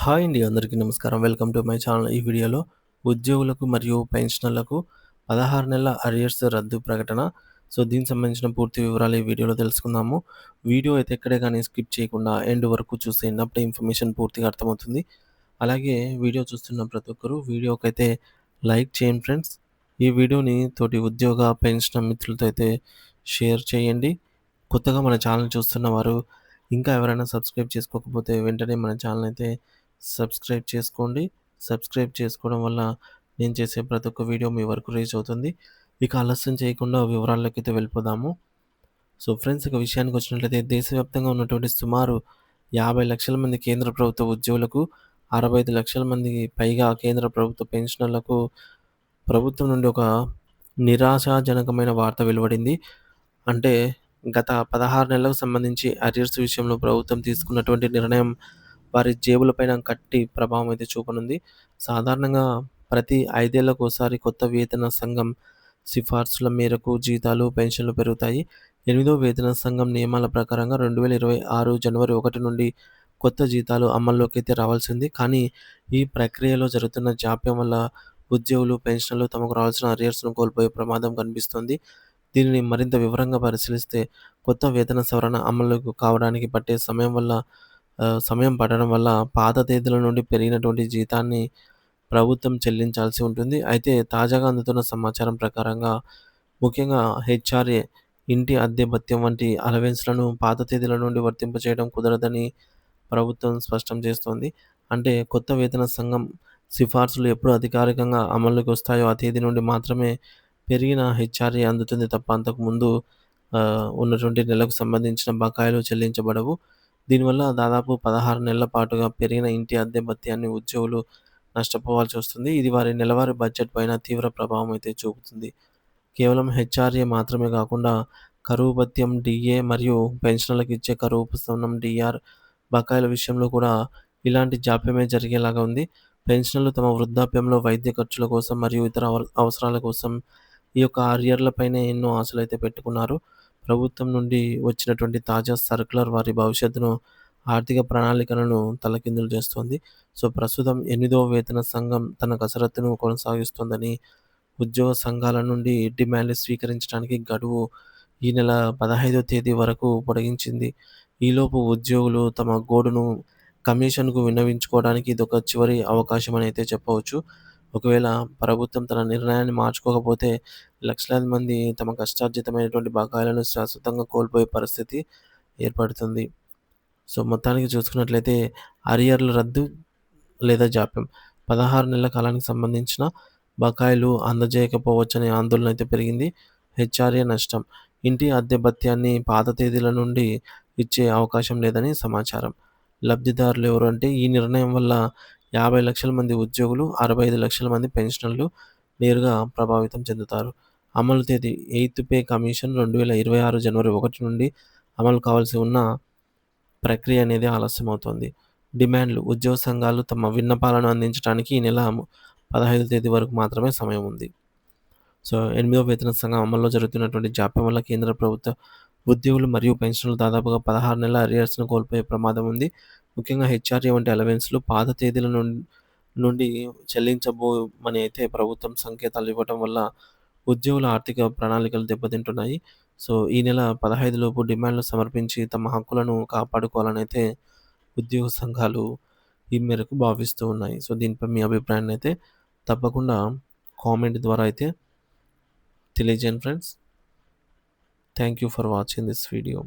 Hi అండి. అందరికీ నమస్కారం. Welcome to my channel. ఈ వీడియోలో ఉద్యోగులకు మరియు పెన్షనర్లకు 16 నెలల అరియర్స్ రద్దు ప్రకటన. దీనికి సంబంధించిన పూర్తి వివరాలు ఈ వీడియోలో తెలుసుకుందాము. వీడియో అయితే ఎక్కడే గాని స్కిప్ చేయకుండా ఎండ్ వరకు చూసేయండి. అప్పుడే ఇన్ఫర్మేషన్ పూర్తిగా అర్థమవుతుంది. అలాగే వీడియో చూస్తున్న ప్రతి ఒక్కరు వీడియోకైతే లైక్ చేయండి ఫ్రెండ్స్. ఈ వీడియోని తోటి ఉద్యోగ, పెన్షనర్ మిత్రులతో అయితే షేర్ చేయండి. కొత్తగా మన ఛానల్ చూస్తున్న వారు ఇంకా ఎవరైనా సబ్స్క్రైబ్ చేసుకోకపోతే వెంటనే మన ఛానల్ అయితే సబ్స్క్రైబ్ చేసుకోండి. సబ్స్క్రైబ్ చేసుకోవడం వల్ల నేను చేసే ప్రతి ఒక్క వీడియో మీ వరకు రీచ్ అవుతుంది. ఇక ఆలస్యం చేయకుండా వివరాల్లోకైతే వెళ్ళిపోదాము. ఫ్రెండ్స్, ఇక విషయానికొచ్చినట్లయితే దేశవ్యాప్తంగా ఉన్నటువంటి సుమారు 50,00,000 మంది కేంద్ర ప్రభుత్వ ఉద్యోగులకు, 65,00,000 మందికి పైగా కేంద్ర ప్రభుత్వ పెన్షనర్లకు ప్రభుత్వం నుండి ఒక నిరాశాజనకమైన వార్త వెలువడింది. అంటే గత 16 నెలలకు సంబంధించి అరియర్స్ విషయంలో ప్రభుత్వం తీసుకున్నటువంటి నిర్ణయం వారి జేబులపైన గట్టి ప్రభావం అయితే చూపనుంది. సాధారణంగా ప్రతి 5 ఏళ్లకోసారి కొత్త వేతన సంఘం సిఫార్సుల మేరకు జీతాలు, పెన్షన్లు పెరుగుతాయి. ఎనిమిదో వేతన సంఘం నియమాల ప్రకారంగా 2026 జనవరి 1 నుండి కొత్త జీతాలు అమల్లోకైతే రావాల్సింది. కానీ ఈ ప్రక్రియలో జరుగుతున్న జాప్యం వల్ల ఉద్యోగులు, పెన్షనర్లు తమకు రావాల్సిన అరియర్స్‌ను కోల్పోయే ప్రమాదం కనిపిస్తోంది. దీనిని మరింత వివరంగా పరిశీలిస్తే కొత్త వేతన సవరణ అమలుకు కావడానికి పట్టే సమయం పడడం వల్ల పాత తేదీల నుండి పెరిగినటువంటి జీతాన్ని ప్రభుత్వం చెల్లించాల్సి ఉంటుంది. అయితే తాజాగా అందుతున్న సమాచారం ప్రకారంగా ముఖ్యంగా హెచ్ఆర్ఏ, ఇంటి అద్దె భత్యం వంటి అలవెన్స్‌లను పాత తేదీల నుండి వర్తింపచేయడం కుదరదని ప్రభుత్వం స్పష్టం చేస్తోంది. అంటే కొత్త వేతన సంఘం సిఫార్సులు ఎప్పుడు అధికారికంగా అమల్లోకి వస్తాయో ఆ తేదీ నుండి మాత్రమే పెరిగిన హెచ్ఆర్ఏ అందుతుంది తప్ప అంతకుముందు ఉన్నటువంటి నెలకు సంబంధించిన బకాయిలు చెల్లించబడవు. దీనివల్ల దాదాపు 16 నెలల పాటుగా పెరిగిన ఇంటి అద్దె భత్యాన్ని ఉద్యోగులు నష్టపోవాల్సి వస్తుంది. ఇది వారి నెలవారీ బడ్జెట్ పైన తీవ్ర ప్రభావం అయితే చూపుతుంది. కేవలం హెచ్ఆర్ఏ మాత్రమే కాకుండా కరువు భత్యం, డీఏ మరియు పెన్షనర్లకు ఇచ్చే కరువు ఉపశమనం డీఆర్ బకాయిల విషయంలో కూడా ఇలాంటి జాప్యమే జరిగేలాగా ఉంది. పెన్షనర్లు తమ వృద్ధాప్యంలో వైద్య ఖర్చుల కోసం మరియు ఇతర అవసరాల కోసం ఈ యొక్క అరియర్‌లపైనే ఎన్నో ఆశలైతే పెట్టుకున్నారు. ప్రభుత్వం నుండి వచ్చినటువంటి తాజా సర్క్యులర్ వారి భవిష్యత్తును, ఆర్థిక ప్రణాళికలను తలకిందులు చేస్తోంది. ప్రస్తుతం 8వ వేతన సంఘం తన కసరత్తును కొనసాగిస్తోందని ఉద్యోగ సంఘాల నుండి డిమాండ్‌లు స్వీకరించడానికి గడువు ఈ నెల 15వ తేదీ వరకు పొడిగించింది. ఈలోపు ఉద్యోగులు తమ గోడును కమిషన్‌కు విన్నవించుకోవడానికి ఇదొక చివరి అవకాశమని అయితే చెప్పవచ్చు. ఒకవేళ ప్రభుత్వం తన నిర్ణయాన్ని మార్చుకోకపోతే లక్షలాది మంది తమ కష్టార్జితమైనటువంటి బకాయిలను శాశ్వతంగా కోల్పోయే పరిస్థితి ఏర్పడుతుంది. మొత్తానికి చూసుకున్నట్లయితే అరియర్‌ల రద్దు లేదా జాప్యం 16 నెలల కాలానికి సంబంధించిన బకాయిలు అందజేయకపోవచ్చనే ఆందోళన అయితే పెరిగింది. హెచ్ఆర్ఏ నష్టం. ఇంటి అద్దె భత్యాన్ని పాత తేదీల నుండి ఇచ్చే అవకాశం లేదని సమాచారం. లబ్ధిదారులు ఎవరు అంటే ఈ నిర్ణయం వల్ల 50,00,000 మంది ఉద్యోగులు, 65,00,000 మంది పెన్షనర్లు నేరుగా ప్రభావితం చెందుతారు. అమలు తేదీ 8థ్ పే కమిషన్ 2026 జనవరి 1 నుండి అమలు కావాల్సి ఉన్న ప్రక్రియ అనేది ఆలస్యమవుతోంది. డిమాండ్లు ఉద్యోగ సంఘాలు తమ విన్నపాలను అందించడానికి ఈ నెల 15వ తేదీ వరకు మాత్రమే సమయం ఉంది. 8వ వేతన సంఘం అమల్లో జరుగుతున్నటువంటి జాప్యం వల్ల కేంద్ర ప్రభుత్వ ఉద్యోగులు మరియు పెన్షనర్లు దాదాపుగా 16 నెలల అరియర్స్‌ను కోల్పోయే ప్రమాదం ఉంది. ముఖ్యంగా హెచ్ఆర్ఏ వంటి అలవెన్స్‌లు పాత తేదీల నుండి చెల్లించబోమని అయితే ప్రభుత్వం సంకేతాలు ఇవ్వటం వల్ల ఉద్యోగుల ఆర్థిక ప్రణాళికలు దెబ్బతింటున్నాయి. ఈ నెల 15 లోపు డిమాండ్‌లు సమర్పించి తమ హక్కులను కాపాడుకోవాలనైతే ఉద్యోగ సంఘాలు ఈ మేరకు భావిస్తూ ఉన్నాయి. దీనిపై మీ అభిప్రాయాన్ని అయితే తప్పకుండా కామెంట్ ద్వారా అయితే తెలియజేయండి friends. Thank you for watching this video.